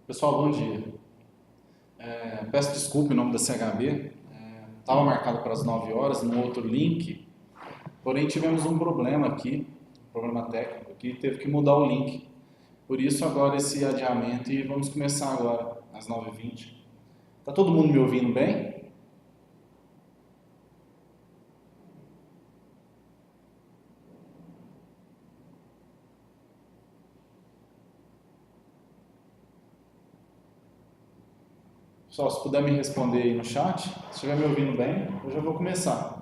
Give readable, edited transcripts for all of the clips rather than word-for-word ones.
Pessoal, bom dia. Peço desculpa em nome da CHB. Estava marcado para as 9 horas no outro link, porém tivemos um problema aqui, um problema técnico, que teve que mudar o link. Por isso agora esse adiamento e vamos começar agora às 9h20. Tá todo mundo me ouvindo bem? Pessoal, se puder me responder aí no chat, se estiver me ouvindo bem, eu já vou começar.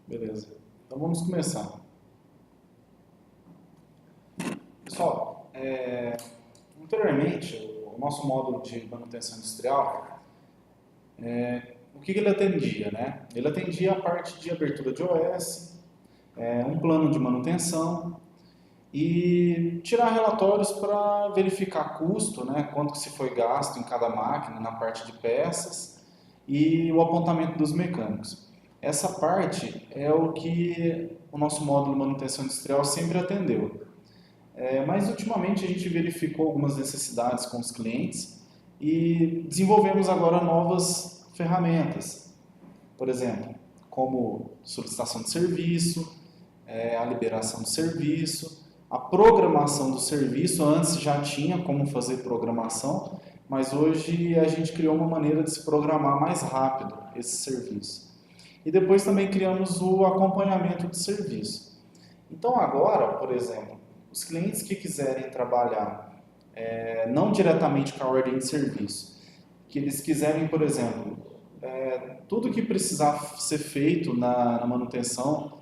Beleza. Então vamos começar. Pessoal, anteriormente, o nosso módulo de manutenção industrial, o que ele atendia, né? Ele atendia a parte de abertura de OS, um plano de manutenção e tirar relatórios para verificar custo, né? Quanto que se foi gasto em cada máquina na parte de peças e o apontamento dos mecânicos. Essa parte é o que o nosso módulo de manutenção industrial sempre atendeu. Mas ultimamente a gente verificou algumas necessidades com os clientes e desenvolvemos agora novas ferramentas. Por exemplo, como solicitação de serviço, a liberação do serviço, a programação do serviço. Antes já tinha como fazer programação, mas hoje a gente criou uma maneira de se programar mais rápido esse serviço. E depois também criamos o acompanhamento do serviço. Então agora, por exemplo, os clientes que quiserem trabalhar não diretamente com a ordem de serviço, que eles quiserem, por exemplo, tudo que precisar ser feito na manutenção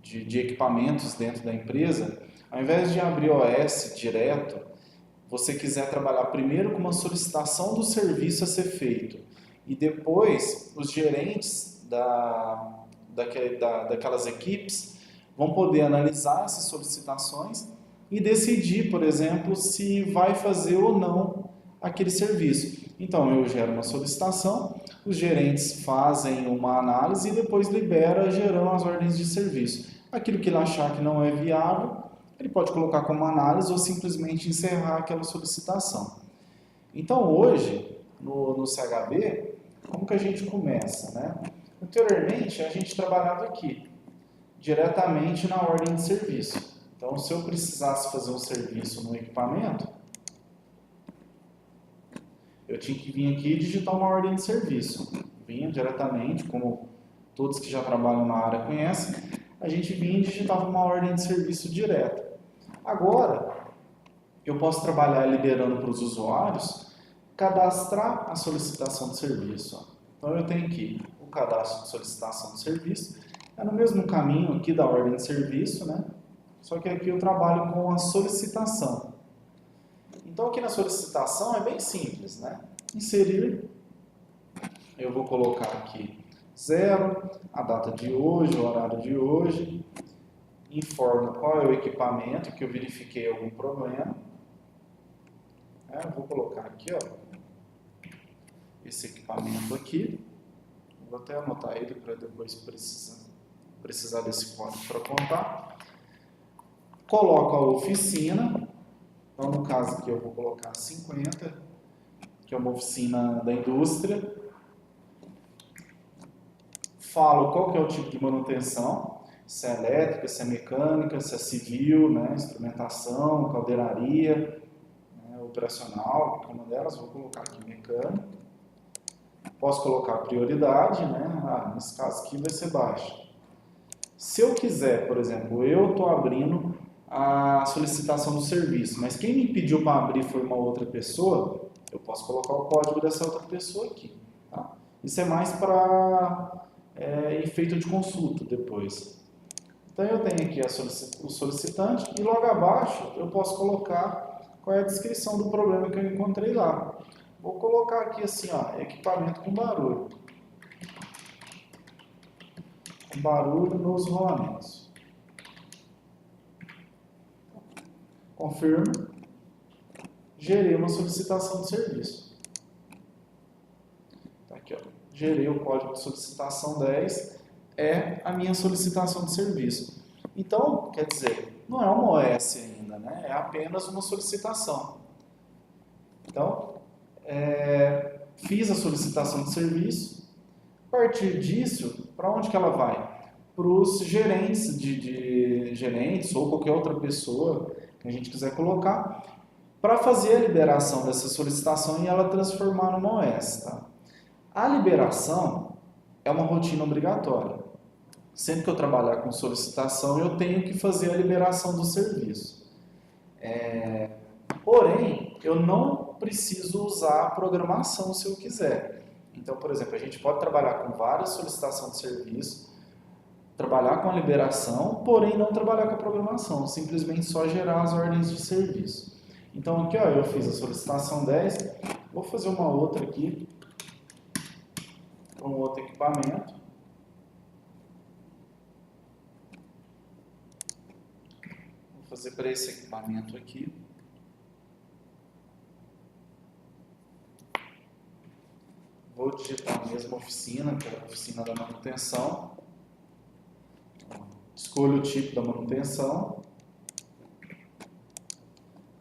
de equipamentos dentro da empresa, ao invés de abrir OS direto, você quiser trabalhar primeiro com uma solicitação do serviço a ser feito e depois os gerentes daquelas equipes vão poder analisar essas solicitações e decidir, por exemplo, se vai fazer ou não aquele serviço. Então, eu gero uma solicitação, os gerentes fazem uma análise e depois libera, gerando as ordens de serviço. Aquilo que ele achar que não é viável, ele pode colocar como análise ou simplesmente encerrar aquela solicitação. Então, hoje, no CHB, como que a gente começa, né? Anteriormente, a gente trabalhava aqui, diretamente na ordem de serviço. Então, se eu precisasse fazer um serviço no equipamento, eu tinha que vir aqui e digitar uma ordem de serviço. Vinha diretamente, como todos que já trabalham na área conhecem, a gente vinha e digitava uma ordem de serviço direta. Agora, eu posso trabalhar liberando para os usuários, cadastrar a solicitação de serviço. Então, eu tenho aqui o cadastro de solicitação de serviço, é no mesmo caminho aqui da ordem de serviço, né? Só que aqui eu trabalho com a solicitação. Então aqui na solicitação é bem simples, né? Inserir, eu vou colocar aqui 0, a data de hoje, o horário de hoje, informo qual é o equipamento que eu verifiquei algum problema. Eu vou colocar aqui, ó, esse equipamento aqui. Vou até anotar ele para depois precisar desse código para contar. Coloco a oficina, então no caso aqui eu vou colocar 50, que é uma oficina da indústria. Falo qual que é o tipo de manutenção, se é elétrica, se é mecânica, se é civil, né, instrumentação, caldeiraria, né, operacional, uma delas, vou colocar aqui mecânica. Posso colocar prioridade, né, nesse caso aqui vai ser baixa. Se eu quiser, por exemplo, eu estou abrindo a solicitação do serviço, mas quem me pediu para abrir foi uma outra pessoa, eu posso colocar o código dessa outra pessoa aqui. Tá? Isso é mais para efeito de consulta depois. Então eu tenho aqui o solicitante e logo abaixo eu posso colocar qual é a descrição do problema que eu encontrei lá. Vou colocar aqui assim, ó, equipamento com barulho. Com barulho nos rolamentos. Confirmo. Gerei uma solicitação de serviço. Tá aqui, ó. Gerei o código de solicitação 10. É a minha solicitação de serviço. Então, quer dizer, não é uma OS ainda, né? É apenas uma solicitação. Então, fiz a solicitação de serviço. A partir disso, para onde que ela vai? Para os gerentes gerentes ou qualquer outra pessoa que a gente quiser colocar, para fazer a liberação dessa solicitação e ela transformar numa OS. Tá? A liberação é uma rotina obrigatória. Sempre que eu trabalhar com solicitação, eu tenho que fazer a liberação do serviço. Porém, eu não preciso usar a programação se eu quiser. Então, por exemplo, a gente pode trabalhar com várias solicitações de serviço, trabalhar com a liberação, porém não trabalhar com a programação, simplesmente só gerar as ordens de serviço. Então aqui, ó, eu fiz a solicitação 10, vou fazer uma outra aqui, para um outro equipamento. Vou fazer para esse equipamento aqui. Vou digitar a mesma oficina, que é a oficina da manutenção. Escolho o tipo da manutenção.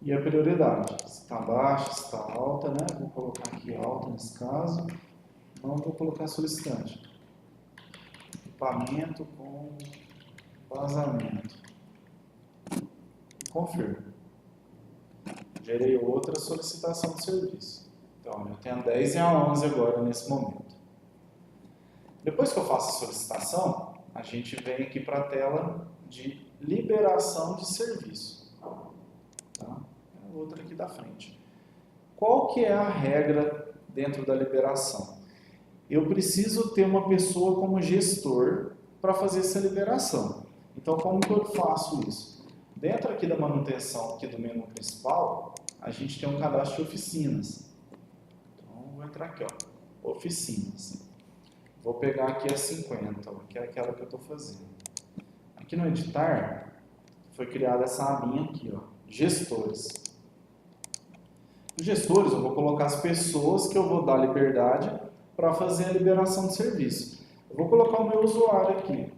E a prioridade, se está baixa, se está alta, né? Vou colocar aqui alta nesse caso. Não vou colocar solicitante. Equipamento com vazamento. Confirmo. Gerei outra solicitação de serviço. Então, eu tenho a 10 e a 11 agora nesse momento. Depois que eu faço a solicitação, a gente vem aqui para a tela de liberação de serviço. Tá? Outra aqui da frente. Qual que é a regra dentro da liberação? Eu preciso ter uma pessoa como gestor para fazer essa liberação. Então, como que eu faço isso? Dentro aqui da manutenção, aqui do menu principal, a gente tem um cadastro de oficinas. Então, vou entrar aqui, ó, oficinas. Vou pegar aqui a 50, que é aquela que eu estou fazendo. Aqui no editar, foi criada essa abinha aqui, ó, gestores. Os gestores, eu vou colocar as pessoas que eu vou dar liberdade para fazer a liberação de serviço. Eu vou colocar o meu usuário aqui,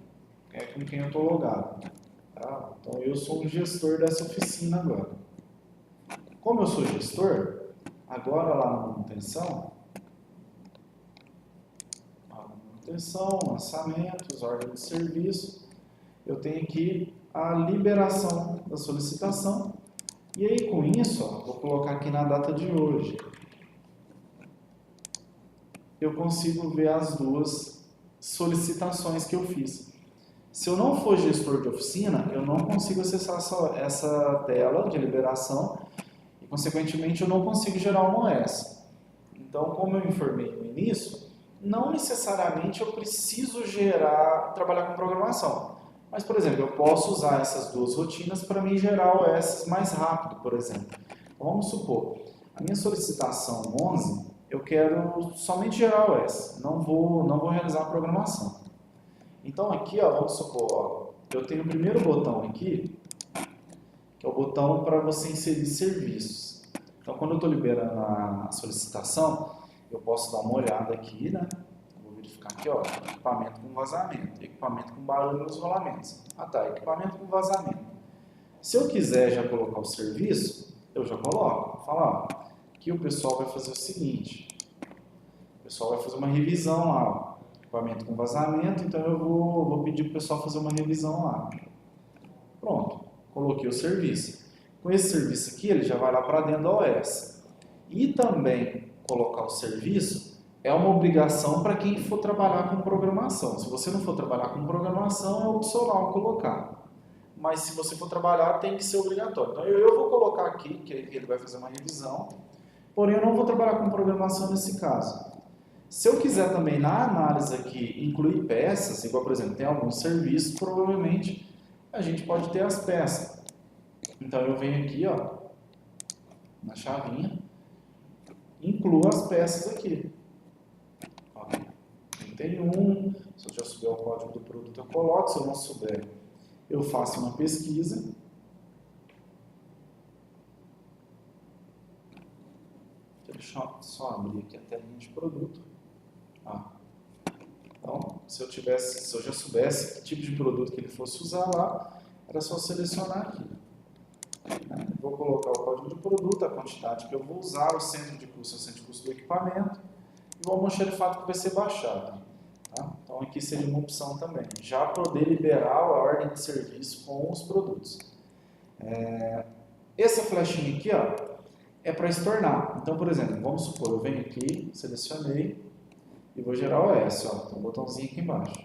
é com quem eu estou logado. Tá? Então, eu sou o gestor dessa oficina agora. Como eu sou gestor, agora lá na manutenção, lançamentos, ordem de serviço, eu tenho aqui a liberação da solicitação. E aí, com isso, ó, vou colocar aqui na data de hoje. Eu consigo ver as duas solicitações que eu fiz. Se eu não for gestor de oficina, eu não consigo acessar essa tela de liberação e, consequentemente, eu não consigo gerar uma OS. Então, como eu informei no início, não necessariamente eu preciso trabalhar com programação. Mas, por exemplo, eu posso usar essas duas rotinas para me gerar OS mais rápido, por exemplo. Vamos supor, a minha solicitação 11, eu quero somente gerar OS, não vou realizar a programação. Então aqui, ó, vamos supor, ó, eu tenho o primeiro botão aqui, que é o botão para você inserir serviços. Então, quando eu estou liberando a solicitação, eu posso dar uma olhada aqui, né? Vou verificar aqui, ó, equipamento com vazamento, equipamento com barulho nos rolamentos. Ah tá, equipamento com vazamento. Se eu quiser já colocar o serviço, eu já coloco. Fala, ó, aqui o pessoal vai fazer o seguinte, o pessoal vai fazer uma revisão lá, ó, equipamento com vazamento, então eu vou pedir para o pessoal fazer uma revisão lá. Pronto, coloquei o serviço. Com esse serviço aqui, ele já vai lá para dentro da OS. E também colocar o serviço é uma obrigação para quem for trabalhar com programação. Se você não for trabalhar com programação, é opcional colocar. Mas se você for trabalhar, tem que ser obrigatório. Então eu vou colocar aqui, que ele vai fazer uma revisão, porém eu não vou trabalhar com programação nesse caso. Se eu quiser também na análise aqui incluir peças, igual por exemplo, tem alguns serviços, provavelmente a gente pode ter as peças. Então eu venho aqui, ó, na chavinha, incluo as peças aqui. Ó, 31, se eu já souber o código do produto eu coloco, se eu não souber eu faço uma pesquisa. Deixa eu só abrir aqui a telinha de produto. Então, se eu já soubesse que tipo de produto que ele fosse usar lá, era só selecionar aqui. Vou colocar o código de produto, a quantidade que eu vou usar, o centro de custo, o centro de custo do equipamento, e o almoxarifado que vai ser baixado. Tá? Então, aqui seria uma opção também. Já poder liberar a ordem de serviço com os produtos. Essa flechinha aqui, ó, é para estornar. Então, por exemplo, vamos supor, eu venho aqui, selecionei e vou gerar o OS. Ó, tem um botãozinho aqui embaixo.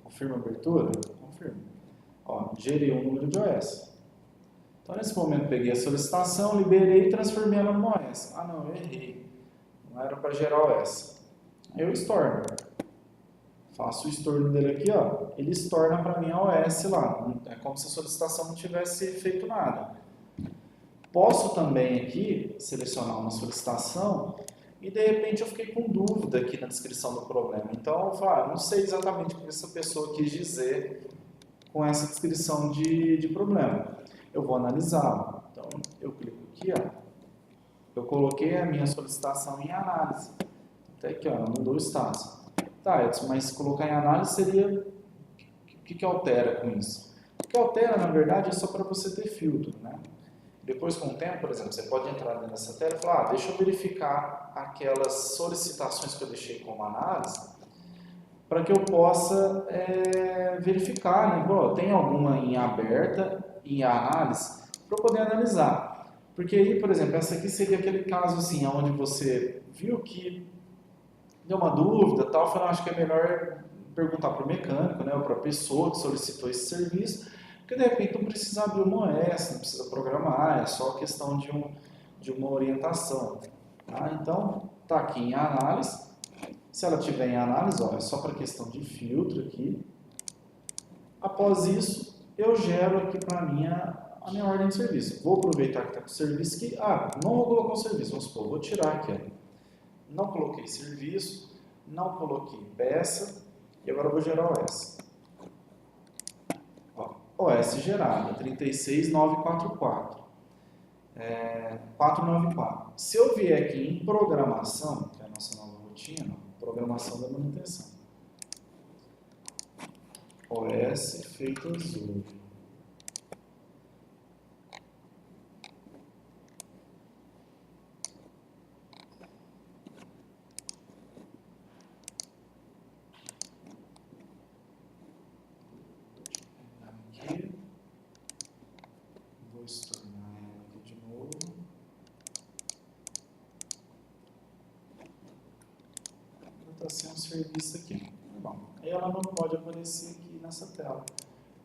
Confirma a abertura? Confirma. Ó, gerei um número de OS. Então, nesse momento, peguei a solicitação, liberei e transformei ela no OS. Ah, não, eu errei. Não era para gerar OS. Aí eu estorno. Faço o estorno dele aqui, ó. Ele estorna para mim a OS lá. É como se a solicitação não tivesse feito nada. Posso também aqui selecionar uma solicitação e de repente eu fiquei com dúvida aqui na descrição do problema. Então eu falo, não sei exatamente o que essa pessoa quis dizer com essa descrição de problema. Eu vou analisá-lo. Então eu clico aqui, ó. Eu coloquei a minha solicitação em análise. Até aqui, ó, mudou o status. Tá, Edson, mas colocar em análise seria... O que altera com isso? O que altera, na verdade, é só para você ter filtro, né? Depois, com o tempo, por exemplo, você pode entrar dentro dessa tela e falar, deixa eu verificar aquelas solicitações que eu deixei como análise, para que eu possa verificar, né? Pô, tem alguma em aberta, em análise, para eu poder analisar. Porque aí, por exemplo, essa aqui seria aquele caso assim, onde você viu que deu uma dúvida, tal, falou, acho que é melhor perguntar para o mecânico, né, ou para a pessoa que solicitou esse serviço, porque de repente não precisa abrir uma OS, não precisa programar, é só questão de uma orientação. Tá? Então, está aqui em análise. Se ela tiver em análise, ó, é só para questão de filtro aqui. Após isso, eu gero aqui para a minha ordem de serviço. Vou aproveitar que está com o serviço aqui. Não vou colocar o serviço, vamos supor, vou tirar aqui. Ó. Não coloquei serviço, não coloquei peça, e agora eu vou gerar OS. OS gerada, 36944. 494. Se eu vier aqui em programação, que é a nossa nova rotina, programação da manutenção. OS feito azul. Vou estornar ela aqui de novo. Está sem um serviço aqui. Bom, aí ela não pode aparecer aqui nessa tela.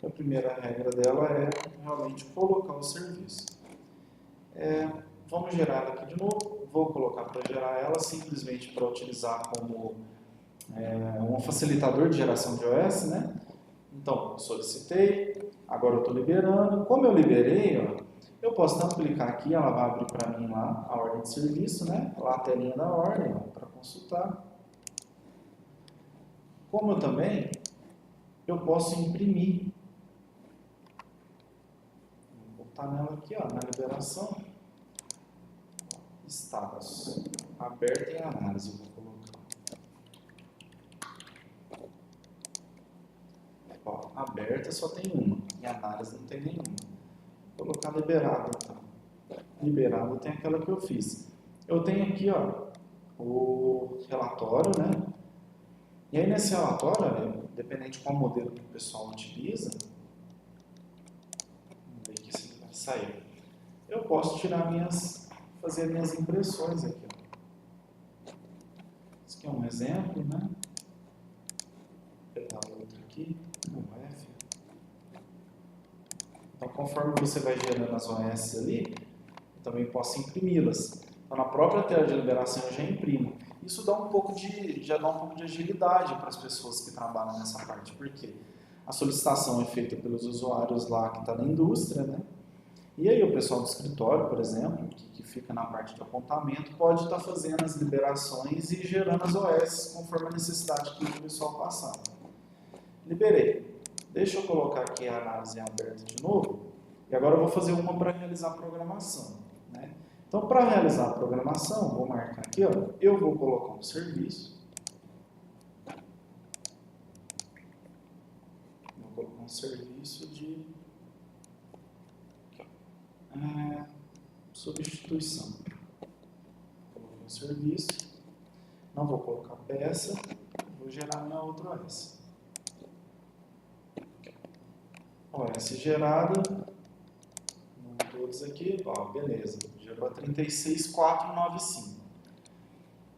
A primeira regra dela é realmente colocar o serviço. Vamos gerar ela aqui de novo. Vou colocar para gerar ela simplesmente para utilizar como um facilitador de geração de OS, né? Então, solicitei, agora eu estou liberando. Como eu liberei, ó, eu posso tanto clicar aqui, ela vai abrir para mim lá a ordem de serviço, né? Lá a telinha da ordem, para consultar. Como eu também, eu posso imprimir. Vou botar nela aqui, ó, na liberação. Status. Aberta em análise, vou colocar. Ó, aberta só tem uma, em análise não tem nenhuma. Vou colocar liberada, então. Liberada tem aquela que eu fiz. Eu tenho aqui, ó, o relatório, né? E aí nesse relatório, dependente de qual modelo que o pessoal utiliza, vamos ver aqui se vai sair. Eu posso tirar fazer minhas impressões aqui, ó. Esse aqui é um exemplo, né? Vou pegar outro aqui, um F. Então, conforme você vai gerando as OS ali, eu também posso imprimi-las. Então, na própria tela de liberação eu já imprimo. Isso dá um pouco de agilidade para as pessoas que trabalham nessa parte, porque a solicitação é feita pelos usuários lá que está na indústria, né? E aí o pessoal do escritório, por exemplo, que fica na parte de apontamento, pode estar fazendo as liberações e gerando as OS conforme a necessidade que o pessoal passar. Liberei. Deixa eu colocar aqui a análise aberta de novo. E agora eu vou fazer uma para realizar a programação, né? Então, para realizar a programação, vou marcar aqui, ó, eu vou colocar um serviço. Vou colocar um serviço de substituição. Coloquei um serviço. Não vou colocar peça. Vou gerar minha outra OS. OS gerada. Todos aqui, ó, beleza, gerou a 36495.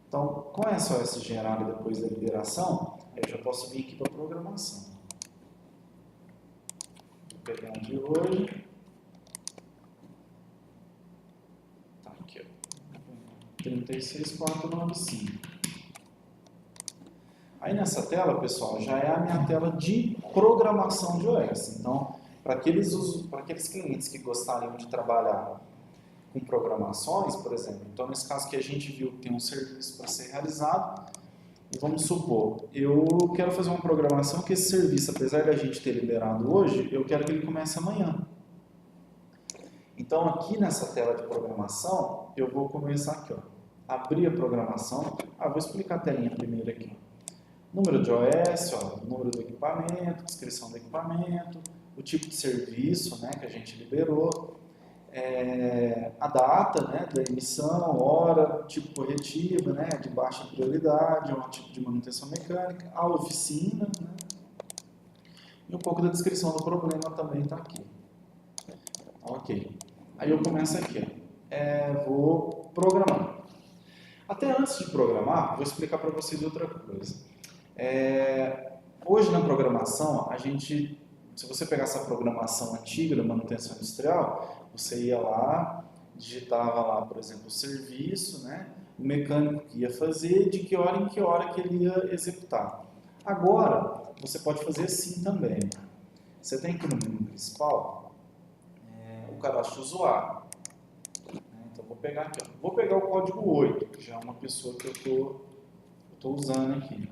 Então, com essa OS gerada depois da liberação, eu já posso vir aqui para a programação. Vou pegar um de hoje. Tá aqui, ó. 36495. Aí nessa tela, pessoal, já é a minha tela de programação de OS. Então, para aqueles clientes que gostariam de trabalhar com programações, por exemplo, então nesse caso que a gente viu que tem um serviço para ser realizado, e vamos supor, eu quero fazer uma programação que esse serviço, apesar de a gente ter liberado hoje, eu quero que ele comece amanhã. Então aqui nessa tela de programação, eu vou começar aqui, ó, abrir a programação. Vou explicar a telinha primeiro aqui. Número de OS, ó, número do equipamento, descrição do equipamento, o tipo de serviço, né, que a gente liberou, a data, né, da emissão, hora, tipo corretivo, né, de baixa prioridade, um tipo de manutenção mecânica, a oficina, né, e um pouco da descrição do problema também está aqui. Ok. Aí eu começo aqui, ó, vou programar. Até antes de programar, vou explicar para vocês outra coisa. Hoje na programação, se você pegar essa programação antiga da manutenção industrial, você ia lá, digitava lá, por exemplo, o serviço, né? O mecânico que ia fazer, de que hora em que hora que ele ia executar. Agora, você pode fazer assim também. Você tem aqui no menu principal o cadastro do usuário. Então, vou pegar aqui, ó. Vou pegar o código 8, que já é uma pessoa que eu estou usando aqui.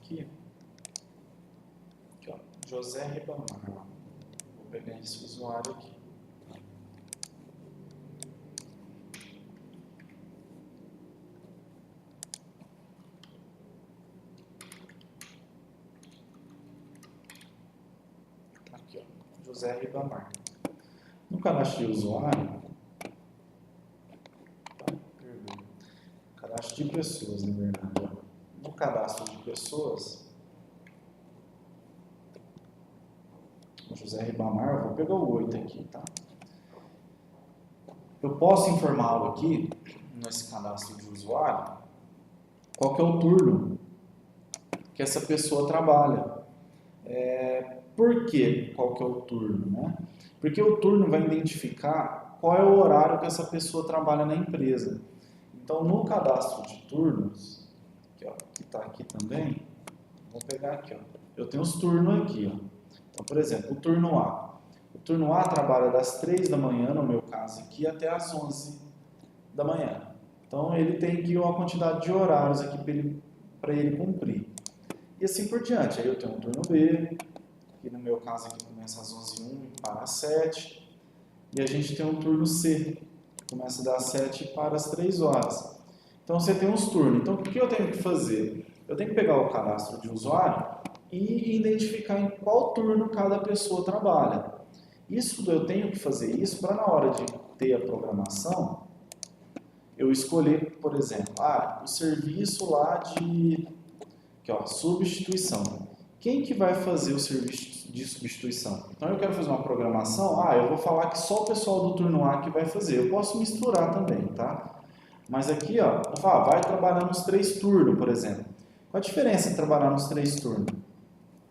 Aqui, ó, José Ribamar. Vou pegar esse usuário aqui. Aqui, ó, José Ribamar. No cadastro de usuário, cadastro de pessoas, na verdade, ó. No cadastro de pessoas, o José Ribamar, vou pegar o 8 aqui, tá? Eu posso informá-lo aqui, nesse cadastro de usuário, qual que é o turno que essa pessoa trabalha. Por quê? Qual que é o turno, né? Porque o turno vai identificar qual é o horário que essa pessoa trabalha na empresa. Então, no cadastro de turnos, que está aqui também, vou pegar aqui, ó. Eu tenho os turnos aqui, ó. Então, por exemplo, o turno A. O turno A trabalha das 3 da manhã, no meu caso aqui, até as 11 da manhã. Então, ele tem aqui uma quantidade de horários aqui para ele cumprir. E assim por diante. Aí eu tenho o turno B, que no meu caso aqui começa às 11h01 e para às 7. E a gente tem o turno C, que começa das 7 e para às 3 horas. Então, você tem uns turnos. Então, o que eu tenho que fazer? Eu tenho que pegar o cadastro de usuário e identificar em qual turno cada pessoa trabalha. Eu tenho que fazer isso para, na hora de ter a programação, eu escolher, por exemplo, o serviço lá de substituição. Quem que vai fazer o serviço de substituição? Então, eu quero fazer uma programação, eu vou falar que só o pessoal do turno A que vai fazer. Eu posso misturar também, tá? Mas aqui, ó, eu falo, vai trabalhar nos 3 turnos, por exemplo. Qual a diferença em trabalhar nos 3 turnos?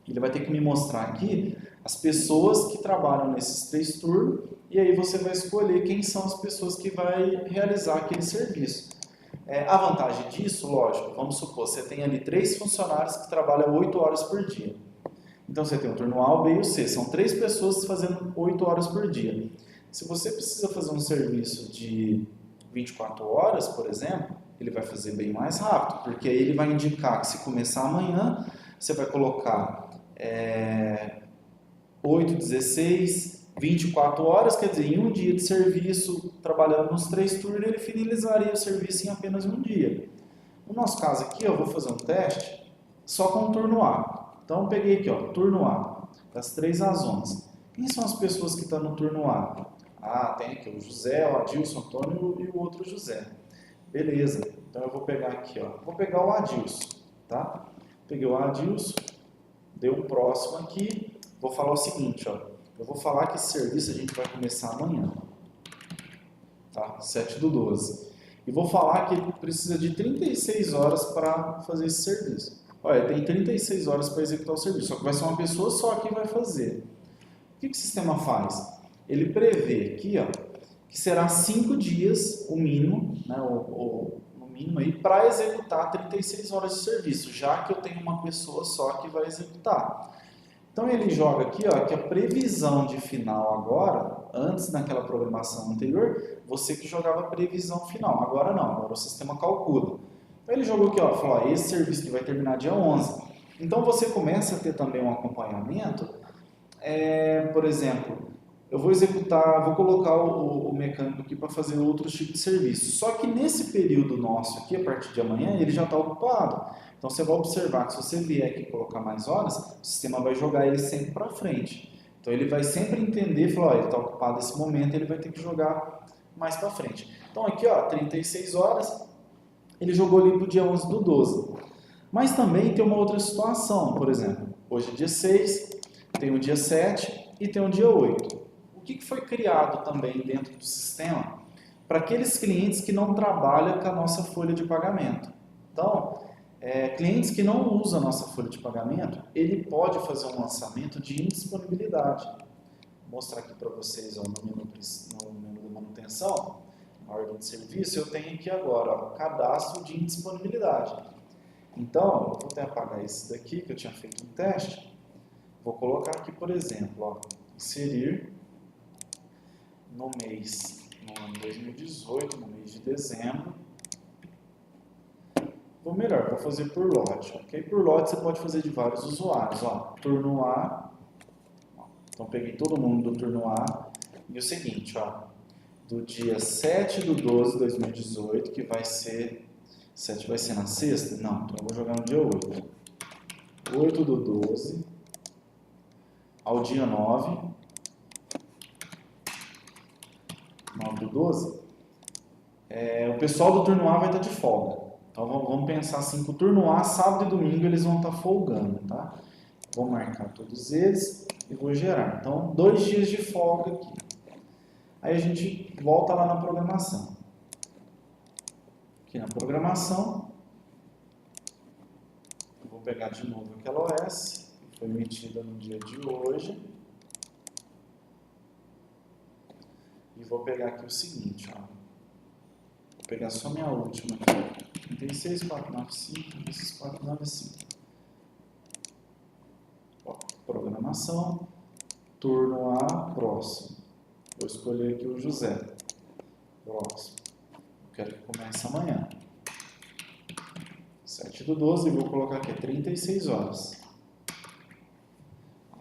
Ele vai ter que me mostrar aqui as pessoas que trabalham nesses 3 turnos, e aí você vai escolher quem são as pessoas que vai realizar aquele serviço. A vantagem disso, lógico, vamos supor, você tem ali 3 funcionários que trabalham 8 horas por dia. Então você tem o turno A, o B e o C, são 3 pessoas fazendo 8 horas por dia. Se você precisa fazer um serviço de 24 horas, por exemplo, ele vai fazer bem mais rápido, porque aí ele vai indicar que se começar amanhã, você vai colocar 8, 16, 24 horas, quer dizer, em um dia de serviço, trabalhando nos 3 turnos, ele finalizaria o serviço em apenas um dia. No nosso caso aqui, eu vou fazer um teste só com o turno A. Então, eu peguei aqui, ó, turno A, das 3 às 11. Quem são as pessoas que estão no turno A? Ah, tem aqui o José, o Adilson, o Antônio e o outro José. Beleza, então eu vou pegar aqui, ó, vou pegar o Adilson, tá? Peguei o Adilson, dei o próximo aqui, vou falar o seguinte, ó, eu vou falar que esse serviço a gente vai começar amanhã, tá? 7/12. E vou falar que ele precisa de 36 horas para fazer esse serviço. Olha, tem 36 horas para executar o serviço, só que vai ser uma pessoa só que vai fazer. O que o sistema faz? Ele prevê aqui, ó, que será 5 dias, o mínimo, né, no mínimo aí, para executar 36 horas de serviço, já que eu tenho uma pessoa só que vai executar. Então ele joga aqui, ó, que a previsão de final agora, antes naquela programação anterior, você que jogava a previsão final, agora não, agora o sistema calcula. Então ele jogou aqui, ó, falou, ó, esse serviço que vai terminar dia 11. Então você começa a ter também um acompanhamento, por exemplo, eu vou executar, vou colocar o mecânico aqui para fazer outros tipos de serviço. Só que nesse período nosso aqui, a partir de amanhã, ele já está ocupado. Então você vai observar que se você vier aqui colocar mais horas, o sistema vai jogar ele sempre para frente. Então ele vai sempre entender e falar, ó, ele está ocupado nesse momento, ele vai ter que jogar mais para frente. Então aqui, ó, 36 horas, ele jogou ali para o dia 11/12. Mas também tem uma outra situação, por exemplo, hoje é dia 6, tem o dia 7 e tem o dia 8. O que foi criado também dentro do sistema para aqueles clientes que não trabalham com a nossa folha de pagamento? Então, clientes que não usam a nossa folha de pagamento, ele pode fazer um lançamento de indisponibilidade. Vou mostrar aqui para vocês, ó, no menu da manutenção, na ordem de serviço, eu tenho aqui agora, ó, cadastro de indisponibilidade. Então, eu vou até apagar esse daqui, que eu tinha feito um teste. Vou colocar aqui, por exemplo, ó, inserir no ano 2018, no mês de dezembro. Vou melhor, vou fazer por lote, ok? Por lote você pode fazer de vários usuários, ó, turno A. Então, peguei todo mundo do turno A. E o seguinte, ó, do dia 7/12/2018, que vai ser... 7 vai ser na sexta? Não, então eu vou jogar no dia 8. 8/12 ao dia 9/12, o pessoal do turno A vai estar de folga. Então vamos pensar assim, que o turno A, sábado e domingo, eles vão estar folgando, tá? Vou marcar todos eles e vou gerar. Então, 2 dias de folga aqui. Aí a gente volta lá na programação. Aqui na programação, eu vou pegar de novo aquela OS, que foi emitida no dia de hoje. E vou pegar aqui o seguinte, ó. Vou pegar só minha última aqui. 36495, 36495. Ó, programação, turno A, próximo. Vou escolher aqui o José. Próximo. Eu quero que comece amanhã. 7/12, vou colocar aqui 36 horas.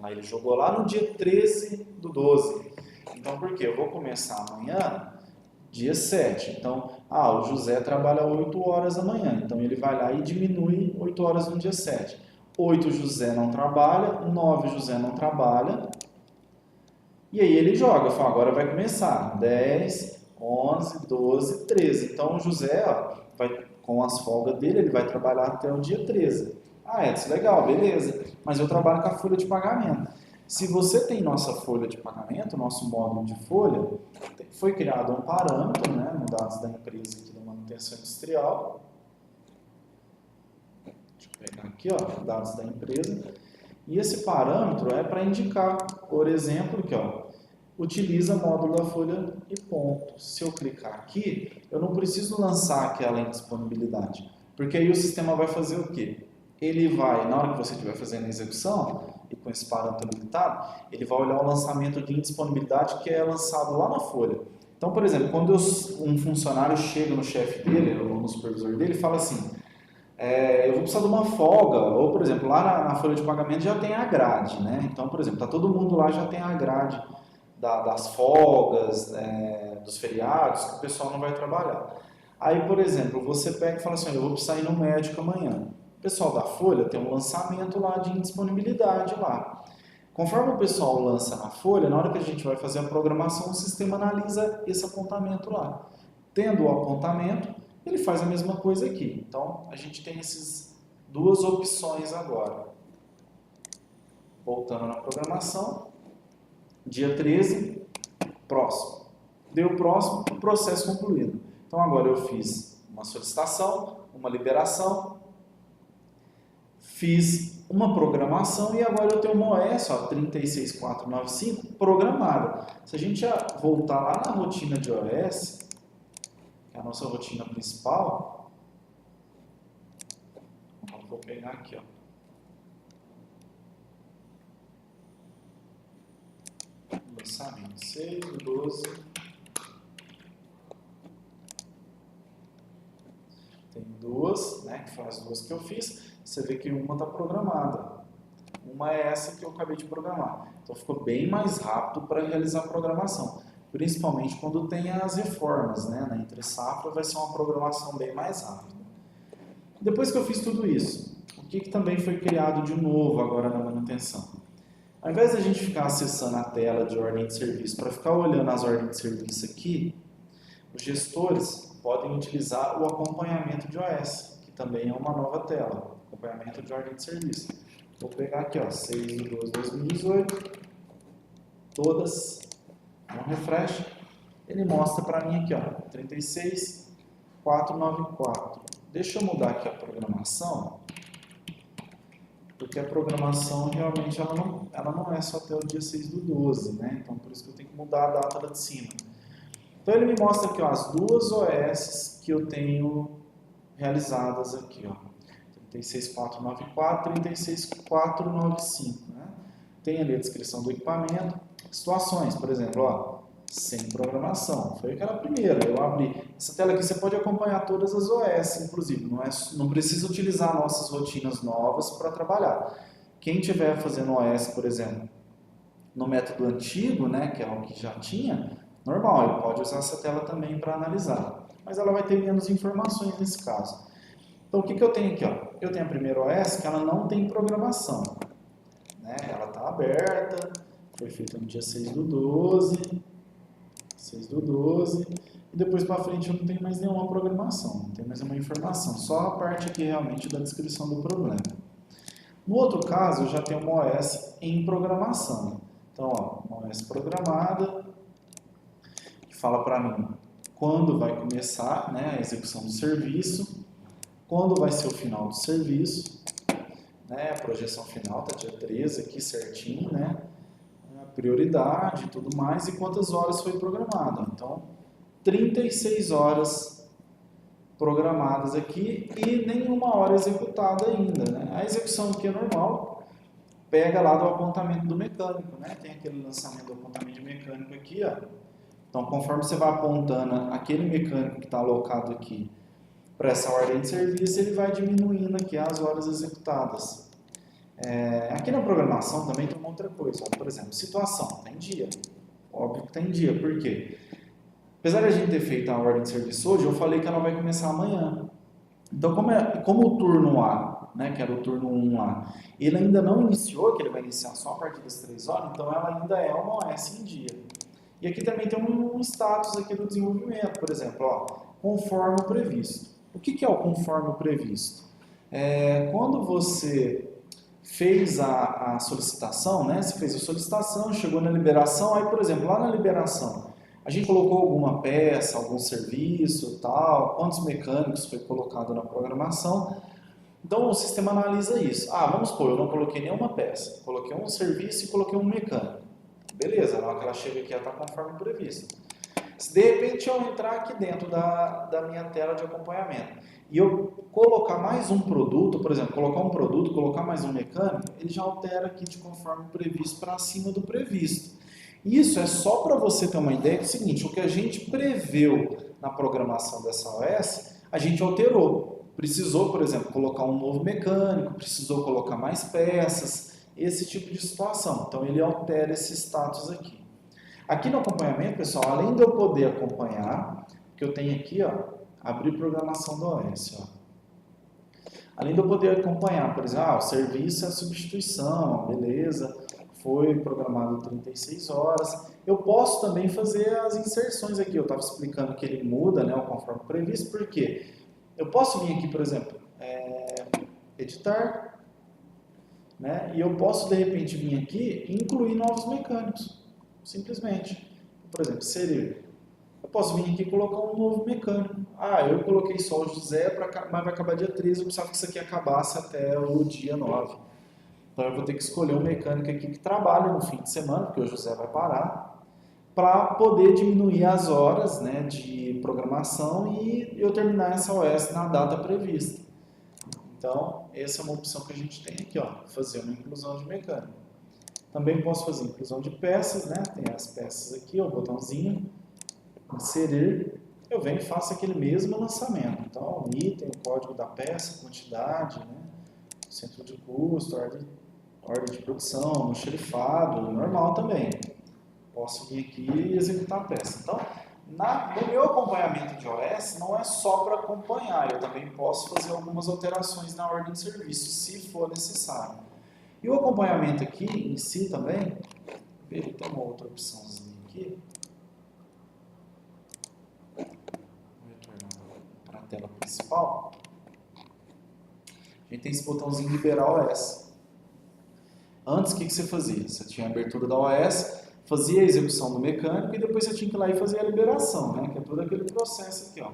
Aí ele jogou lá no dia 13/12. Então, por quê? Eu vou começar amanhã, dia 7. Então, o José trabalha 8 horas amanhã. Então, ele vai lá e diminui 8 horas no dia 7. 8 José não trabalha, 9 José não trabalha. E aí ele joga, fala, agora vai começar. 10, 11, 12, 13. Então, o José, ó, vai, com as folgas dele, ele vai trabalhar até o dia 13. Edson, legal, beleza. Mas eu trabalho com a folha de pagamento. Se você tem nossa folha de pagamento, nosso módulo de folha, foi criado um parâmetro, né, no dados da empresa aqui da manutenção industrial. Deixa eu pegar aqui, ó, dados da empresa. E esse parâmetro é para indicar, por exemplo, aqui, ó, utiliza módulo da folha e ponto. Se eu clicar aqui, eu não preciso lançar aquela indisponibilidade, porque aí o sistema vai fazer o quê? Ele vai, na hora que você estiver fazendo a execução, e com esse parâmetro limitado, ele vai olhar o lançamento de indisponibilidade que é lançado lá na folha. Então, por exemplo, quando um funcionário chega no chefe dele, ou no supervisor dele, e fala assim, eu vou precisar de uma folga, ou, por exemplo, lá na folha de pagamento já tem a grade, né? Então, por exemplo, está todo mundo lá, já tem a grade das folgas, dos feriados, que o pessoal não vai trabalhar. Aí, por exemplo, você pega e fala assim, eu vou precisar ir no médico amanhã. O pessoal da folha tem um lançamento lá de indisponibilidade lá. Conforme o pessoal lança na folha, na hora que a gente vai fazer a programação, o sistema analisa esse apontamento lá. Tendo o apontamento, ele faz a mesma coisa aqui. Então, a gente tem essas duas opções agora. Voltando na programação, dia 13, próximo. Deu próximo, processo concluído. Então, agora eu fiz uma solicitação, uma liberação, fiz uma programação e agora eu tenho uma OS, 36495, programada. Se a gente já voltar lá na rotina de OS, que é a nossa rotina principal, vou pegar aqui, ó. Lançamento 6 do 12. Tem duas, né, que foram as duas que eu fiz. Você vê que uma está programada. Uma é essa que eu acabei de programar. Então ficou bem mais rápido para realizar a programação. Principalmente quando tem as reformas, né? Na entre safra vai ser uma programação bem mais rápida. Depois que eu fiz tudo isso, o que também foi criado de novo agora na manutenção? Ao invés de a gente ficar acessando a tela de ordem de serviço para ficar olhando as ordens de serviço aqui, os gestores podem utilizar o acompanhamento de OS, que também é uma nova tela, acompanhamento de ordem de serviço. Vou pegar aqui, ó, 6/12/2018, todas, um refresh, ele mostra para mim aqui, ó, 36494. Deixa eu mudar aqui a programação, porque a programação realmente ela não é só até o dia 6/12, né? Então por isso que eu tenho que mudar a data lá de cima. Então ele me mostra aqui, ó, as duas OS que eu tenho realizadas aqui, ó. 36494, 36495, né? Tem ali a descrição do equipamento, situações, por exemplo, ó, sem programação, foi aquela primeira, eu abri, essa tela aqui você pode acompanhar todas as OS, inclusive, não precisa utilizar nossas rotinas novas para trabalhar. Quem estiver fazendo OS, por exemplo, no método antigo, né, que é o que já tinha, normal, ele pode usar essa tela também para analisar, mas ela vai ter menos informações nesse caso. Então, o que eu tenho aqui? Ó? Eu tenho a primeira OS que ela não tem programação. Né? Ela está aberta, foi feita no dia 6/12, e depois para frente eu não tenho mais nenhuma programação, não tem mais nenhuma informação, só a parte aqui realmente da descrição do problema. No outro caso, eu já tenho uma OS em programação. Então, ó, uma OS programada, que fala para mim quando vai começar, né, a execução do serviço, quando vai ser o final do serviço, né, a projeção final está dia 13 aqui certinho, né, a prioridade e tudo mais, e quantas horas foi programado. Então, 36 horas programadas aqui e nenhuma hora executada ainda, né. A execução aqui é normal, pega lá do apontamento do mecânico, né, tem aquele lançamento do apontamento de mecânico aqui, ó. Então, conforme você vai apontando aquele mecânico que está alocado aqui para essa ordem de serviço, ele vai diminuindo aqui as horas executadas. Aqui na programação também tem uma outra coisa, por exemplo, situação, tem dia. Óbvio que tem dia, por quê? Apesar de a gente ter feito a ordem de serviço hoje, eu falei que ela vai começar amanhã. Então, como o turno A, né, que era o turno 1 lá, ele ainda não iniciou, que ele vai iniciar só a partir das 3 horas, então ela ainda é uma OS em dia. E aqui também tem um status aqui do desenvolvimento, por exemplo, ó, conforme o previsto. O que é o conforme o previsto? Quando você fez a solicitação, né? Você fez a solicitação, chegou na liberação, aí, por exemplo, lá na liberação, a gente colocou alguma peça, algum serviço, tal, quantos mecânicos foi colocado na programação. Então, o sistema analisa isso. Vamos supor, eu não coloquei nenhuma peça, coloquei um serviço e coloquei um mecânico. Beleza, na hora que ela chega aqui, ela está conforme previsto. Se de repente eu entrar aqui dentro da minha tela de acompanhamento e eu colocar mais um produto, por exemplo, colocar um produto, colocar mais um mecânico, ele já altera aqui de conforme previsto para acima do previsto. Isso é só para você ter uma ideia que é o seguinte, o que a gente preveu na programação dessa OS, a gente alterou. Precisou, por exemplo, colocar um novo mecânico, precisou colocar mais peças, esse tipo de situação. Então ele altera esse status aqui. Aqui no acompanhamento, pessoal, além de eu poder acompanhar, que eu tenho aqui, ó, abrir programação do OS, ó. Além de eu poder acompanhar, por exemplo, o serviço é a substituição, beleza, foi programado 36 horas. Eu posso também fazer as inserções aqui, eu estava explicando que ele muda, né, conforme previsto, por quê? Eu posso vir aqui, por exemplo, editar, né, e eu posso, de repente, vir aqui e incluir novos mecânicos. Simplesmente. Por exemplo, inserir. Eu posso vir aqui e colocar um novo mecânico. Ah, eu coloquei só o José, mas vai acabar dia 13, eu precisava que isso aqui acabasse até o dia 9. Então eu vou ter que escolher um mecânico aqui que trabalhe no fim de semana, porque o José vai parar, para poder diminuir as horas, né, de programação e eu terminar essa OS na data prevista. Então, essa é uma opção que a gente tem aqui, ó, fazer uma inclusão de mecânico. Também posso fazer inclusão de peças, né? Tem as peças aqui, o botãozinho, inserir, eu venho e faço aquele mesmo lançamento. Então, o item, o código da peça, quantidade, né? Centro de custo, ordem de produção, no xerifado, normal também. Posso vir aqui e executar a peça. Então, no meu acompanhamento de OS, não é só para acompanhar, eu também posso fazer algumas alterações na ordem de serviço, se for necessário. E o acompanhamento aqui em si também, ele tem uma outra opçãozinha aqui. Vou retornar para a tela principal. A gente tem esse botãozinho liberar OS. Antes, o que você fazia? Você tinha a abertura da OS, fazia a execução do mecânico e depois você tinha que ir lá e fazer a liberação, né? Que é todo aquele processo aqui, ó.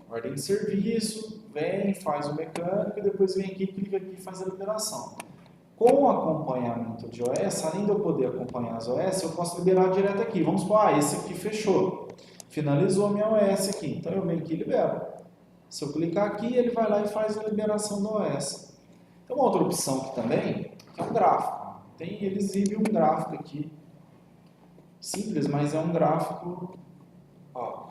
Ordem de serviço, vem, faz o mecânico e depois vem aqui, clica aqui e faz a liberação. Com o acompanhamento de OS, além de eu poder acompanhar as OS, eu posso liberar direto aqui. Vamos supor, esse aqui fechou. Finalizou a minha OS aqui. Então eu venho aqui e libero. Se eu clicar aqui, ele vai lá e faz a liberação da OS. Tem uma outra opção aqui também, que é um gráfico. Ele exibe um gráfico aqui. Simples, mas é um gráfico... Ó,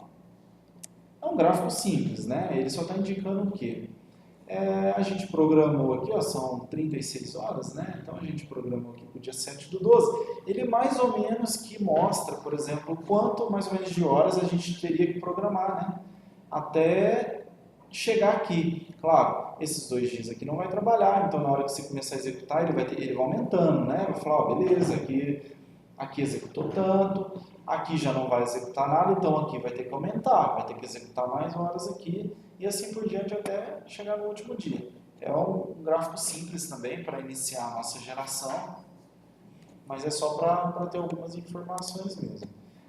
é um gráfico simples, né? Ele só está indicando o quê? A gente programou aqui, ó, são 36 horas, né? Então a gente programou aqui para o dia 7/12. Ele mais ou menos que mostra, por exemplo, quanto mais ou menos de horas a gente teria que programar, né? Até chegar aqui. Claro, esses 2 dias aqui não vai trabalhar, então na hora que você começar a executar, ele vai aumentando, né? Vai falar, ó, beleza, aqui executou tanto, aqui já não vai executar nada, então aqui vai ter que aumentar, vai ter que executar mais horas aqui, e assim por diante até chegar no último dia. É um gráfico simples também para iniciar a nossa geração, mas é só para ter algumas informações mesmo.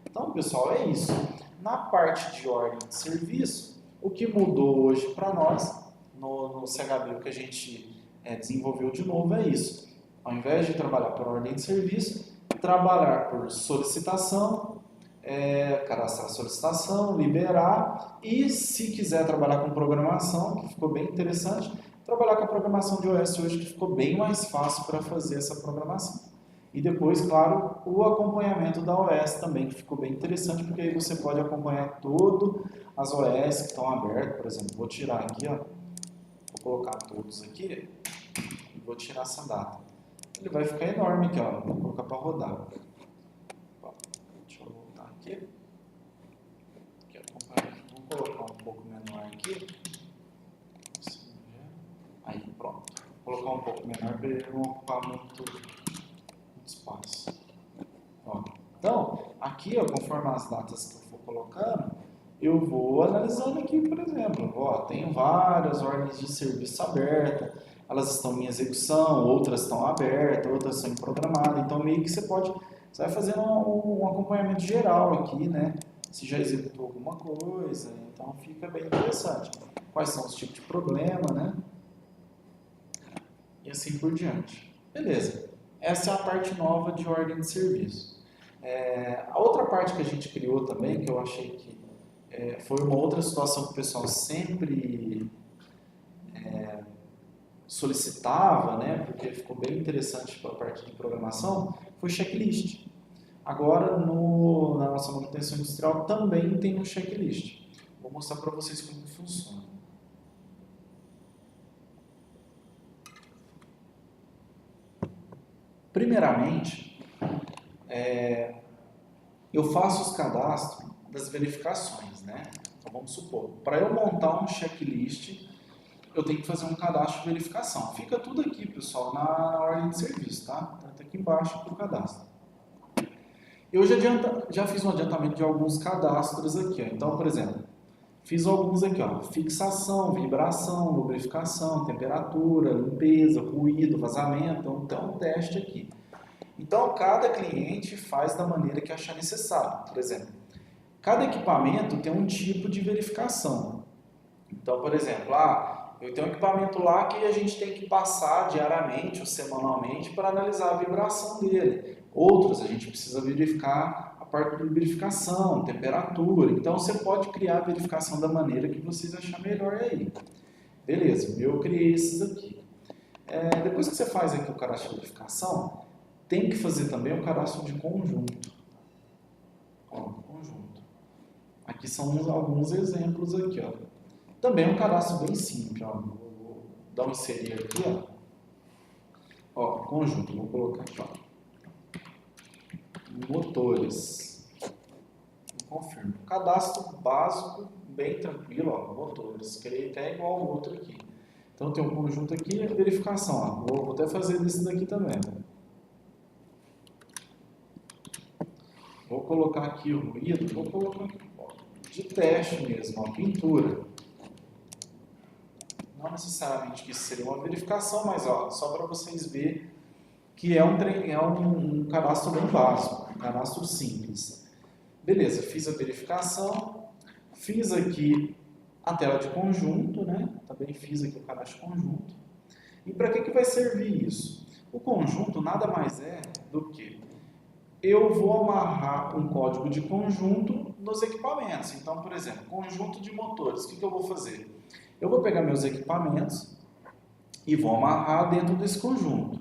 Então, pessoal, é isso. Na parte de ordem de serviço, o que mudou hoje para nós, no CHB, o que a gente desenvolveu de novo é isso. Ao invés de trabalhar por ordem de serviço, trabalhar por solicitação, cadastrar a solicitação, liberar e, se quiser trabalhar com programação, que ficou bem interessante, trabalhar com a programação de OS hoje, que ficou bem mais fácil para fazer essa programação. E depois, claro, o acompanhamento da OS também, que ficou bem interessante, porque aí você pode acompanhar todas as OS que estão abertas. Por exemplo, vou tirar aqui, ó, vou colocar todos aqui e vou tirar essa data. Ele vai ficar enorme aqui, ó, vou colocar para rodar. Deixa eu voltar aqui. Vamos colocar um pouco menor aqui. Aí, pronto. Vou colocar um pouco menor para ele não ocupar muito espaço. Ó, então, aqui, ó, conforme as datas que eu for colocando, eu vou analisando aqui, por exemplo. Ó, tenho várias ordens de serviço abertas, elas estão em execução, outras estão abertas, outras estão programadas. Então, meio que você vai fazendo um acompanhamento geral aqui, né? Se já executou alguma coisa, então fica bem interessante. Quais são os tipos de problema, né? E assim por diante. Beleza. Essa é a parte nova de ordem de serviço. A outra parte que a gente criou também, que eu achei que foi uma outra situação que o pessoal sempre solicitava, né, porque ficou bem interessante para a parte de programação, foi checklist. Agora, na nossa manutenção industrial também tem um checklist. Vou mostrar para vocês como funciona. Primeiramente, eu faço os cadastros das verificações, né? Então, vamos supor, para eu montar um checklist, eu tenho que fazer um cadastro de verificação. Fica tudo aqui, pessoal, na ordem de serviço, tá? Tá aqui embaixo para o cadastro. Eu já fiz um adiantamento de alguns cadastros aqui, ó. Então, por exemplo, fiz alguns aqui, ó, fixação, vibração, lubrificação, temperatura, limpeza, ruído, vazamento, então tem um teste aqui. Então, cada cliente faz da maneira que achar necessário. Por exemplo, cada equipamento tem um tipo de verificação. Então, por exemplo, eu tenho um equipamento lá que a gente tem que passar diariamente ou semanalmente para analisar a vibração dele. Outros, a gente precisa verificar a parte de lubrificação, temperatura. Então, você pode criar a verificação da maneira que vocês acharem melhor aí. Beleza, eu criei esses aqui. Depois que você faz aqui o cadastro de verificação, tem que fazer também o cadastro de conjunto. Conjunto. Aqui são alguns exemplos aqui, ó. Também é um cadastro bem simples, ó. Vou dar um inserir aqui, ó. Conjunto, vou colocar aqui, ó. Motores. Confirmo. Cadastro básico, bem tranquilo, ó. Motores. Criei até igual ao outro aqui. Então tem um conjunto aqui e verificação, ó. Vou até fazer desse daqui também. Vou colocar aqui o ruído, vou colocar de teste mesmo, ó, pintura. Não necessariamente que isso seria uma verificação, mas ó, só para vocês verem que é um cadastro bem básico, um cadastro simples. Beleza, fiz a verificação, fiz aqui a tela de conjunto, né? Também fiz aqui o cadastro de conjunto. E para que vai servir isso? O conjunto nada mais é do que eu vou amarrar um código de conjunto nos equipamentos. Então, por exemplo, conjunto de motores. O que eu vou fazer? Eu vou pegar meus equipamentos e vou amarrar dentro desse conjunto.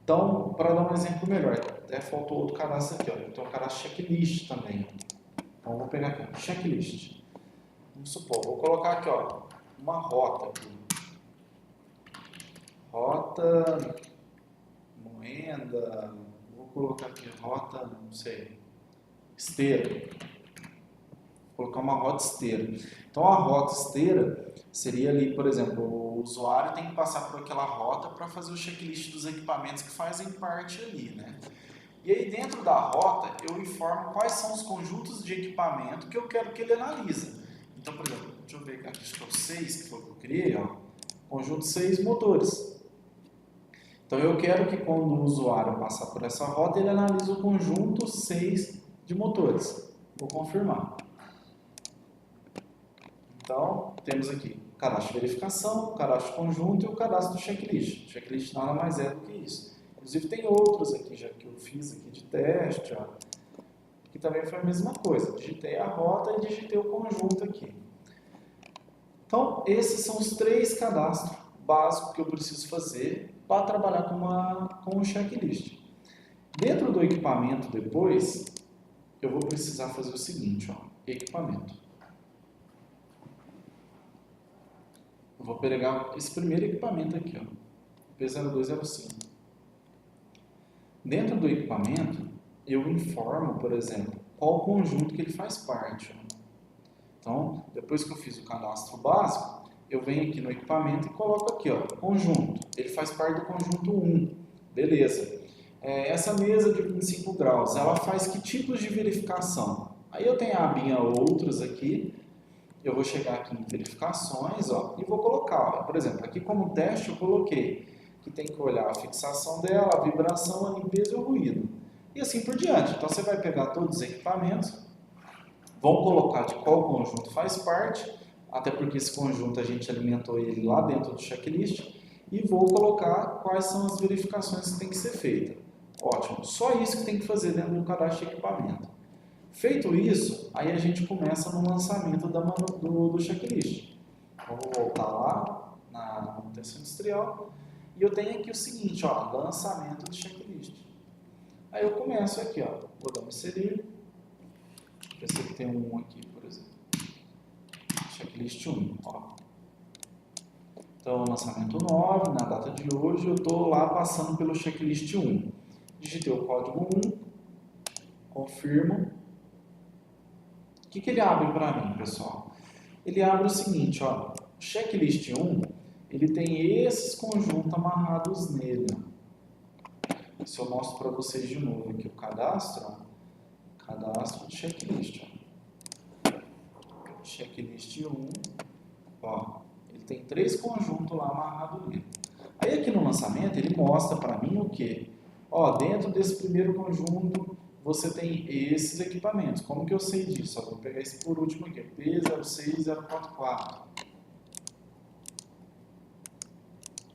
Então, para dar um exemplo melhor, até faltou outro cadastro aqui, ó. Então, o cadastro checklist também. Então, eu vou pegar aqui, checklist. Vamos supor, vou colocar aqui, ó, uma rota aqui. Rota, moenda, vou colocar aqui rota, não sei, esteira. Vou colocar uma rota esteira. Então, a rota esteira seria ali, por exemplo, o usuário tem que passar por aquela rota para fazer o checklist dos equipamentos que fazem parte ali, né? E aí, dentro da rota, eu informo quais são os conjuntos de equipamento que eu quero que ele analise. Então, por exemplo, deixa eu ver aqui, acho que é o 6, que foi o que eu criei, ó. Conjunto 6 motores. Então, eu quero que quando o usuário passar por essa rota, ele analise o conjunto 6 de motores. Vou confirmar. Então, temos aqui o cadastro de verificação, o cadastro de conjunto e o cadastro do checklist. O checklist nada mais é do que isso. Inclusive, tem outros aqui já que eu fiz aqui de teste, ó, que também foi a mesma coisa. Digitei a rota e digitei o conjunto aqui. Então, esses são os 3 cadastros básicos que eu preciso fazer para trabalhar com um checklist. Dentro do equipamento, depois, eu vou precisar fazer o seguinte, ó, equipamento. Eu vou pegar esse primeiro equipamento aqui, ó, P0205. Dentro do equipamento, eu informo, por exemplo, qual conjunto que ele faz parte. Ó. Então, depois que eu fiz o cadastro básico, eu venho aqui no equipamento e coloco aqui, ó, conjunto. Ele faz parte do conjunto 1. Beleza. Essa mesa de 25 graus, ela faz que tipos de verificação? Aí eu tenho a abinha outros aqui. Eu vou chegar aqui em verificações, ó, e vou colocar, ó, por exemplo, aqui como teste eu coloquei que tem que olhar a fixação dela, a vibração, a limpeza e o ruído. E assim por diante. Então você vai pegar todos os equipamentos, vão colocar de qual conjunto faz parte, até porque esse conjunto a gente alimentou ele lá dentro do checklist, e vou colocar quais são as verificações que tem que ser feitas. Ótimo. Só isso que tem que fazer dentro do cadastro de equipamento. Feito isso, aí a gente começa no lançamento do checklist. Vamos voltar lá na manutenção industrial. E eu tenho aqui o seguinte, ó, lançamento do checklist. Aí eu começo aqui, ó, vou dar um inserir. Esse aqui tem um aqui, por exemplo. Checklist 1, ó. Então, lançamento 9, na data de hoje, eu estou lá passando pelo checklist 1. Digitei o código 1, confirmo. O que ele abre para mim, pessoal? Ele abre o seguinte, ó, o checklist 1, ele tem esses conjuntos amarrados nele. Se eu mostro para vocês de novo aqui o cadastro, ó, cadastro de checklist. Ó. Checklist 1, ó, ele tem 3 conjuntos lá amarrados nele. Aí aqui no lançamento ele mostra para mim o quê? Ó, dentro desse primeiro conjunto você tem esses equipamentos. Como que eu sei disso? Ó, vou pegar esse por último aqui, P06044.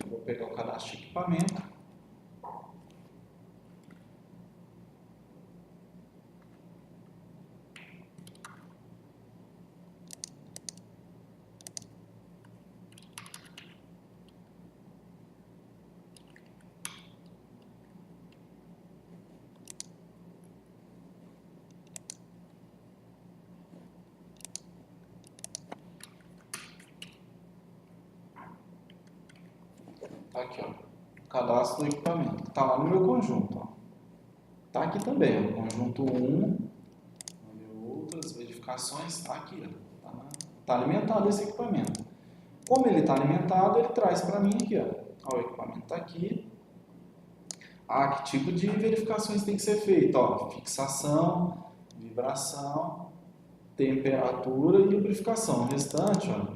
Vou pegar o cadastro de equipamento. Tá aqui, ó, cadastro do equipamento. Tá lá no meu conjunto, ó. Tá aqui também, ó, conjunto 1, outras verificações, tá aqui, ó. Tá alimentado esse equipamento. Como ele está alimentado, ele traz para mim aqui, ó. Ó, o equipamento está aqui. Ah, que tipo de verificações tem que ser feito? Ó, fixação, vibração, temperatura e lubrificação. O restante, ó,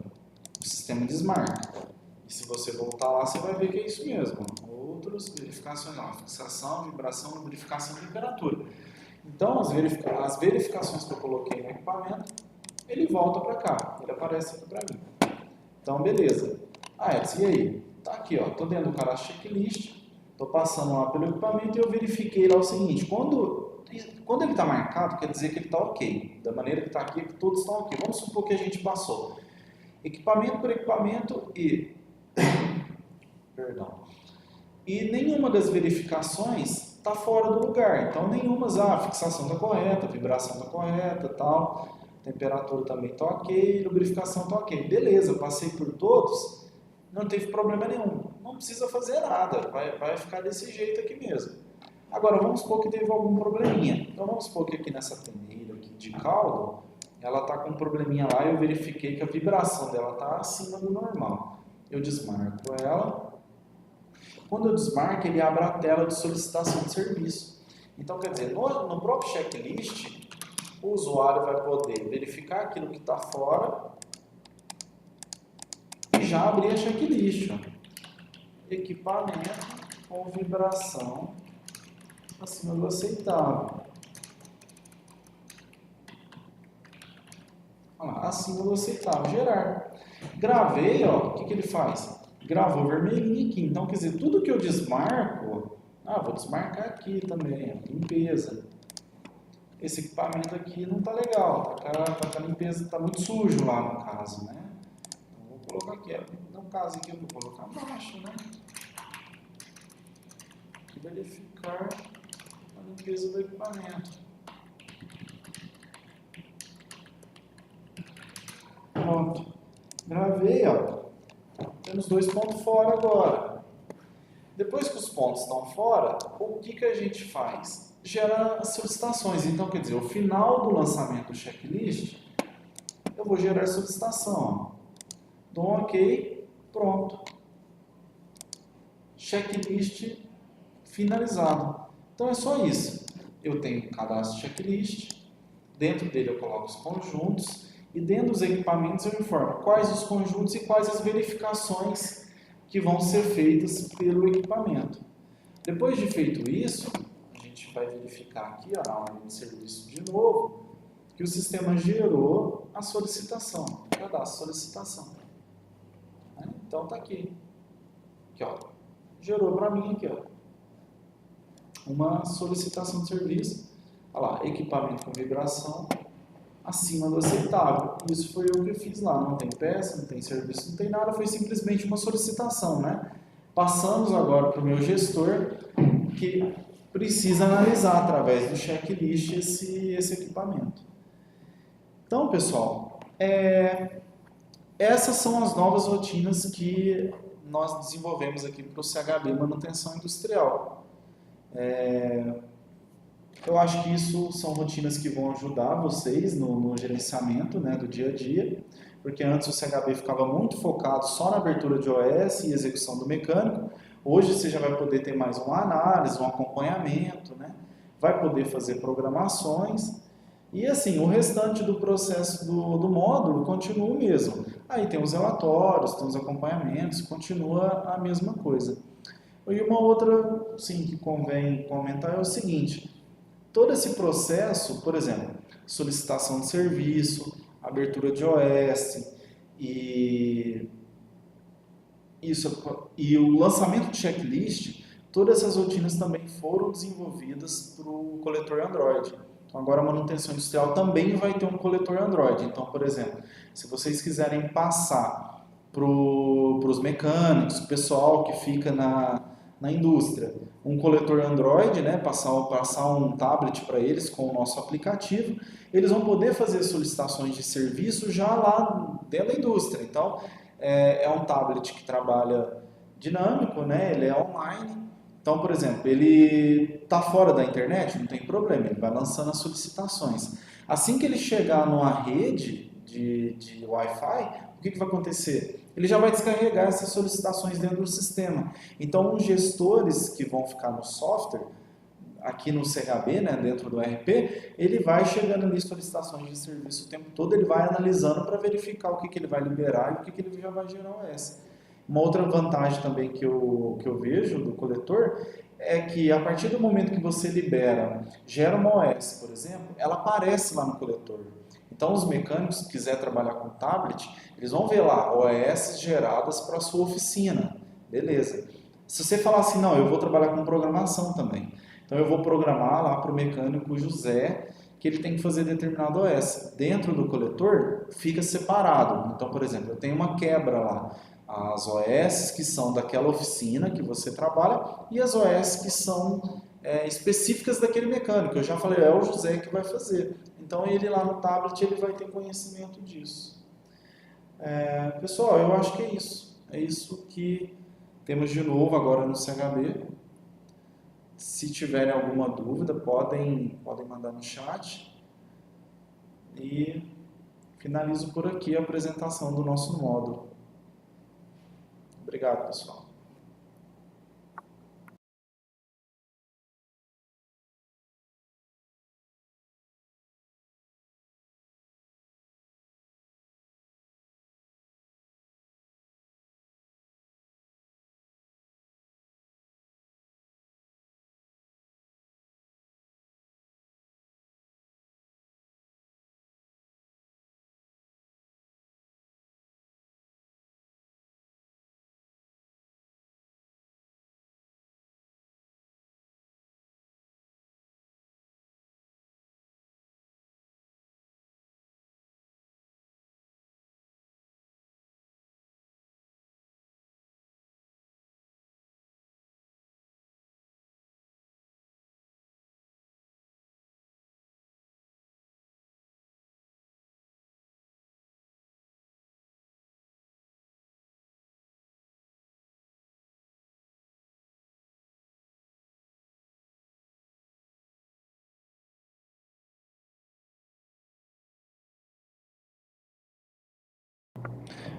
o sistema desmarca. E se você voltar lá, você vai ver que é isso mesmo. Outras verificações, ó, fixação, vibração, lubrificação e temperatura. Então, as verificações que eu coloquei no equipamento, ele volta para cá, ele aparece aqui para mim. Então, beleza. Ah, Edson, e aí? Tá aqui, ó, tô dentro do cadastro checklist, tô passando lá pelo equipamento e eu verifiquei lá o seguinte, quando ele está marcado, quer dizer que ele está ok. Da maneira que está aqui, que todos estão ok. Vamos supor que a gente passou equipamento por equipamento e... Perdão. E nenhuma das verificações está fora do lugar. Então, a fixação está correta, a vibração está correta, tal, temperatura também está ok, lubrificação está ok. Beleza, passei por todos, não teve problema nenhum. Não precisa fazer nada, vai ficar desse jeito aqui mesmo. Agora, vamos supor que teve algum probleminha. Então, vamos supor que aqui nessa peneira aqui de caldo, ela está com um probleminha lá e eu verifiquei que a vibração dela está acima do normal. Eu desmarco ela. Quando eu desmarco, ele abre a tela de solicitação de serviço. Então, quer dizer, no próprio checklist, o usuário vai poder verificar aquilo que está fora e já abrir a checklist. Ó. Equipamento com vibração acima do aceitável. Olha lá, acima do aceitável. Gerar. Gravei, ó, o que ele faz? Gravou vermelhinho aqui. Então, quer dizer, tudo que eu desmarco, vou desmarcar aqui também, ó, limpeza. Esse equipamento aqui não tá legal, tá com a limpeza, tá muito sujo lá no caso, né? Então, vou colocar aqui, no caso aqui eu vou colocar abaixo, né? Aqui verificar a limpeza do equipamento. Pronto. Gravei, ó. Temos 2 pontos fora agora. Depois que os pontos estão fora, o que a gente faz? Gera as solicitações. Então, quer dizer, o final do lançamento do checklist, eu vou gerar solicitação. Ó. Dou um OK, pronto. Checklist finalizado. Então, é só isso. Eu tenho um cadastro checklist, dentro dele eu coloco os conjuntos, e dentro dos equipamentos eu informo quais os conjuntos e quais as verificações que vão ser feitas pelo equipamento. Depois de feito isso, a gente vai verificar aqui ó, na ordem de serviço de novo, que o sistema gerou a solicitação, o cadastro solicitação. Então está aqui. Aqui ó, gerou para mim aqui. Ó. uma solicitação de serviço, olha lá, equipamento com vibração acima do aceitável. Isso foi o que eu fiz lá, não tem peça, não tem serviço, não tem nada, foi simplesmente uma solicitação, né? Passamos agora para o meu gestor, que precisa analisar através do checklist esse equipamento. Então, pessoal, essas são as novas rotinas que nós desenvolvemos aqui para o CHB Manutenção Industrial. Eu acho que isso são rotinas que vão ajudar vocês no gerenciamento, né, do dia a dia, porque antes o CHB ficava muito focado só na abertura de OS e execução do mecânico. Hoje você já vai poder ter mais uma análise, um acompanhamento, né? Vai poder fazer programações e assim, o restante do processo do módulo continua o mesmo. Aí tem os relatórios, tem os acompanhamentos, continua a mesma coisa. E uma outra, sim, que convém comentar é o seguinte: todo esse processo, por exemplo, solicitação de serviço, abertura de OS e o lançamento de checklist, todas essas rotinas também foram desenvolvidas para o coletor Android. Então agora a manutenção industrial também vai ter um coletor Android. Então, por exemplo, se vocês quiserem passar para os mecânicos, o pessoal que fica na indústria, um coletor Android, né, passar um tablet para eles com o nosso aplicativo, eles vão poder fazer solicitações de serviço já lá dentro da indústria. Então, é um tablet que trabalha dinâmico, né, ele é online. Então, por exemplo, ele está fora da internet, não tem problema, ele vai lançando as solicitações. Assim que ele chegar numa rede de Wi-Fi, o que vai acontecer? Ele já vai descarregar essas solicitações dentro do sistema. Então, os gestores que vão ficar no software, aqui no CHB, né, dentro do RP, ele vai chegando ali solicitações de serviço o tempo todo, ele vai analisando para verificar o que ele vai liberar e o que ele já vai gerar OS. Uma outra vantagem também que eu vejo do coletor é que a partir do momento que você gera uma OS, por exemplo, ela aparece lá no coletor. Então, os mecânicos que quiserem trabalhar com tablet, eles vão ver lá OS geradas para a sua oficina. Beleza. Se você falar assim, não, eu vou trabalhar com programação também. Então, eu vou programar lá para o mecânico José que ele tem que fazer determinado OS. Dentro do coletor, fica separado. Então, por exemplo, eu tenho uma quebra lá. As OS que são daquela oficina que você trabalha e as OS que são específicas daquele mecânico. Eu já falei, é o José que vai fazer. Então, ele lá no tablet, ele vai ter conhecimento disso. Pessoal, eu acho que é isso. É isso que temos de novo agora no CHB. Se tiverem alguma dúvida, podem mandar no chat. E finalizo por aqui a apresentação do nosso módulo. Obrigado, pessoal.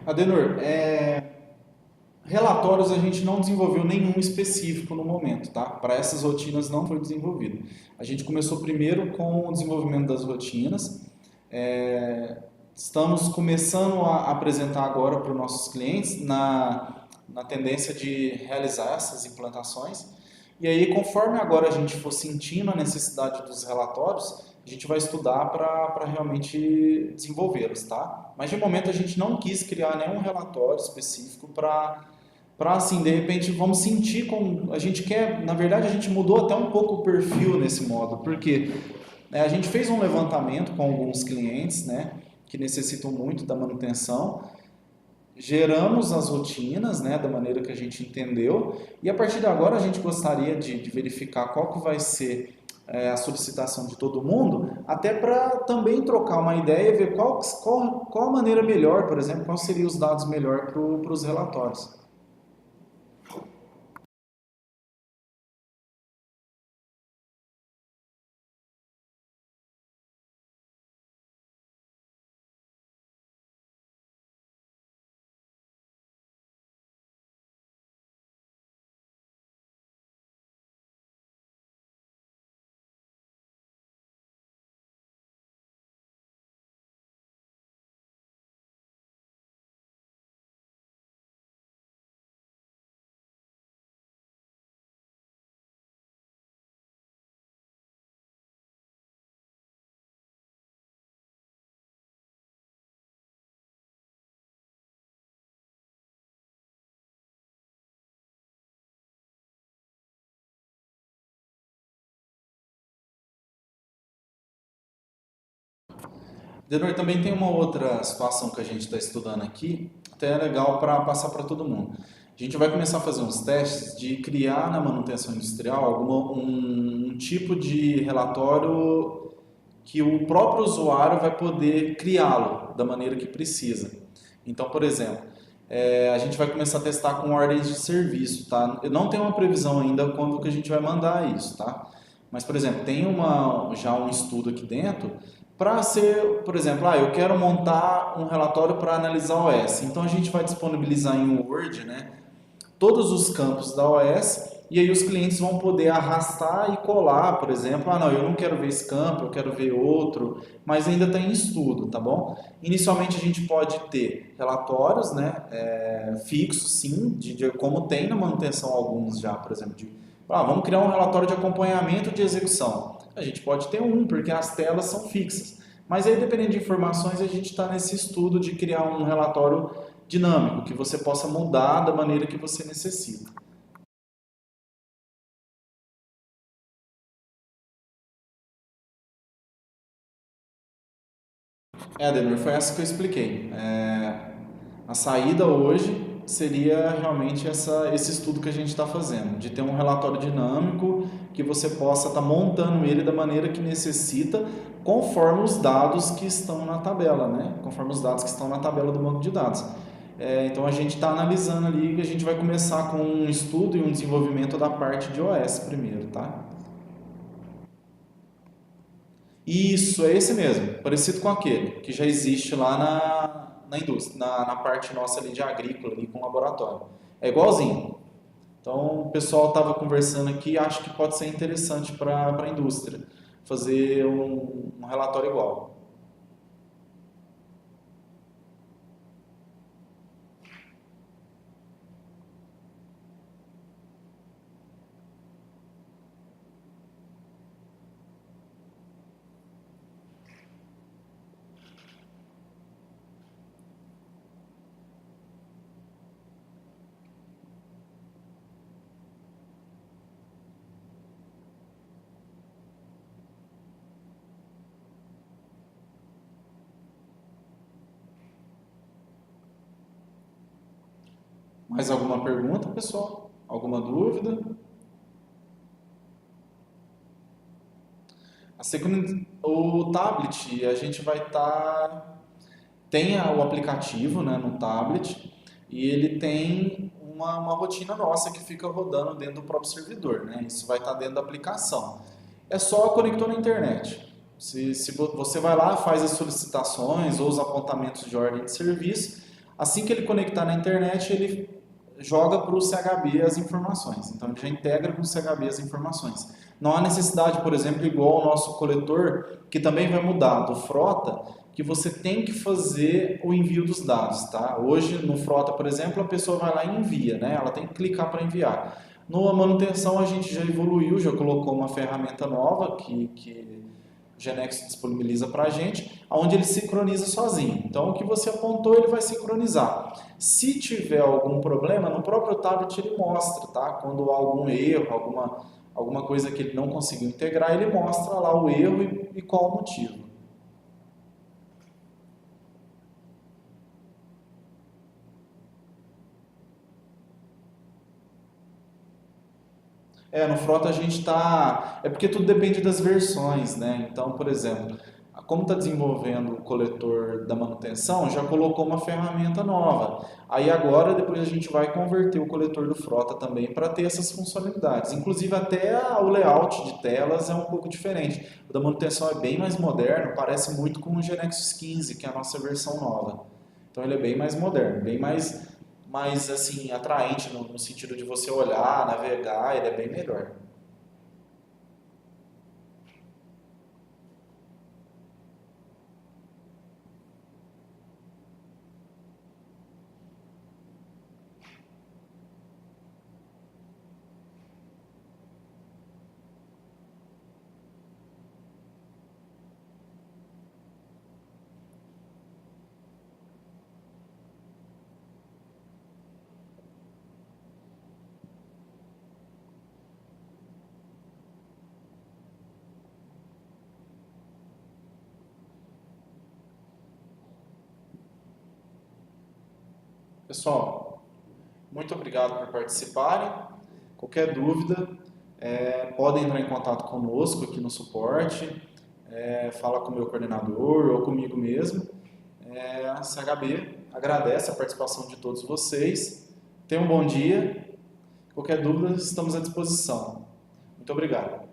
Adenor, relatórios a gente não desenvolveu nenhum específico no momento, tá? Para essas rotinas não foi desenvolvido. A gente começou primeiro com o desenvolvimento das rotinas. Estamos começando a apresentar agora para os nossos clientes na tendência de realizar essas implantações. E aí, conforme agora a gente for sentindo a necessidade dos relatórios, a gente vai estudar para realmente desenvolvê-los, tá? Mas de momento a gente não quis criar nenhum relatório específico para para assim, de repente, vamos sentir como a gente quer. Na verdade, a gente mudou até um pouco o perfil nesse modo, porque a gente fez um levantamento com alguns clientes, né, que necessitam muito da manutenção, geramos as rotinas, né, da maneira que a gente entendeu, e a partir de agora a gente gostaria de verificar qual que vai ser a solicitação de todo mundo, até para também trocar uma ideia e ver qual a maneira melhor, por exemplo, quais seriam os dados melhor para os relatórios. Denor, também tem uma outra situação que a gente está estudando aqui, até é legal para passar para todo mundo. A gente vai começar a fazer uns testes de criar na manutenção industrial um tipo de relatório que o próprio usuário vai poder criá-lo da maneira que precisa. Então, por exemplo, a gente vai começar a testar com ordens de serviço, tá? Eu não tenho uma previsão ainda quando que a gente vai mandar isso, tá? Mas, por exemplo, tem já um estudo aqui dentro para ser, por exemplo, eu quero montar um relatório para analisar a OS. Então, a gente vai disponibilizar em um Word, né, todos os campos da OS e aí os clientes vão poder arrastar e colar, por exemplo, não, eu não quero ver esse campo, eu quero ver outro, mas ainda está em estudo, tá bom? Inicialmente a gente pode ter relatórios, né, fixos, sim, de como tem na manutenção alguns já, por exemplo, vamos criar um relatório de acompanhamento de execução. A gente pode ter um, porque as telas são fixas. Mas aí, dependendo de informações, a gente está nesse estudo de criar um relatório dinâmico, que você possa mudar da maneira que você necessita. Adenor, foi essa que eu expliquei. A saída hoje seria realmente esse estudo que a gente está fazendo, de ter um relatório dinâmico que você possa estar montando ele da maneira que necessita, conforme os dados que estão na tabela, né? Conforme os dados que estão na tabela do banco de dados. Então a gente está analisando ali que a gente vai começar com um estudo e um desenvolvimento da parte de OS primeiro, tá? Isso, é esse mesmo, parecido com aquele que já existe lá na indústria, na parte nossa ali de agrícola, ali com laboratório. É igualzinho. Então, o pessoal estava conversando aqui, acho que pode ser interessante para a indústria fazer um relatório igual. Mais alguma pergunta, pessoal? Alguma dúvida? O tablet, a gente vai estar... Tem o aplicativo, né, no tablet e ele tem uma rotina nossa que fica rodando dentro do próprio servidor, né? Isso vai estar dentro da aplicação. É só conector na internet. Se você vai lá, faz as solicitações ou os apontamentos de ordem de serviço, assim que ele conectar na internet, ele joga para o CHB as informações. Então, ele já integra com o CHB as informações. Não há necessidade, por exemplo, igual ao nosso coletor, que também vai mudar do Frota, que você tem que fazer o envio dos dados, tá? Hoje, no Frota, por exemplo, a pessoa vai lá e envia, né? Ela tem que clicar para enviar. No manutenção, a gente já evoluiu, já colocou uma ferramenta nova que o Genexus disponibiliza para a gente, onde ele sincroniza sozinho. Então, o que você apontou, ele vai sincronizar. Se tiver algum problema, no próprio tablet ele mostra, tá? Quando há algum erro, alguma coisa que ele não conseguiu integrar, ele mostra lá o erro e qual o motivo. No Frota a gente está. É porque tudo depende das versões, né? Então, por exemplo, como está desenvolvendo o coletor da manutenção, já colocou uma ferramenta nova. Aí agora, depois a gente vai converter o coletor do Frota também para ter essas funcionalidades. Inclusive, até o layout de telas é um pouco diferente. O da manutenção é bem mais moderno, parece muito com o GeNexus 15, que é a nossa versão nova. Então, ele é bem mais moderno, bem mais assim, atraente no sentido de você olhar, navegar, ele é bem melhor. Pessoal, muito obrigado por participarem. Qualquer dúvida, podem entrar em contato conosco aqui no suporte, fala com o meu coordenador ou comigo mesmo. A CHB agradece a participação de todos vocês. Tenham um bom dia. Qualquer dúvida, estamos à disposição. Muito obrigado.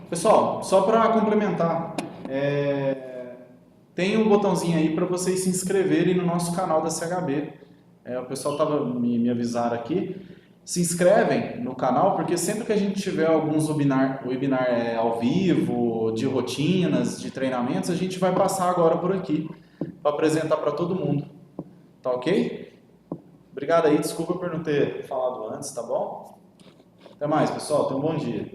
Pessoal, só para complementar, tem um botãozinho aí para vocês se inscreverem no nosso canal da CHB. o pessoal estava me avisaram aqui, se inscrevem no canal, porque sempre que a gente tiver alguns webinar ao vivo, de rotinas, de treinamentos, a gente vai passar agora por aqui, para apresentar para todo mundo. Tá ok? Obrigado aí, desculpa por não ter falado antes, tá bom? Até mais, pessoal. Tenham um bom dia.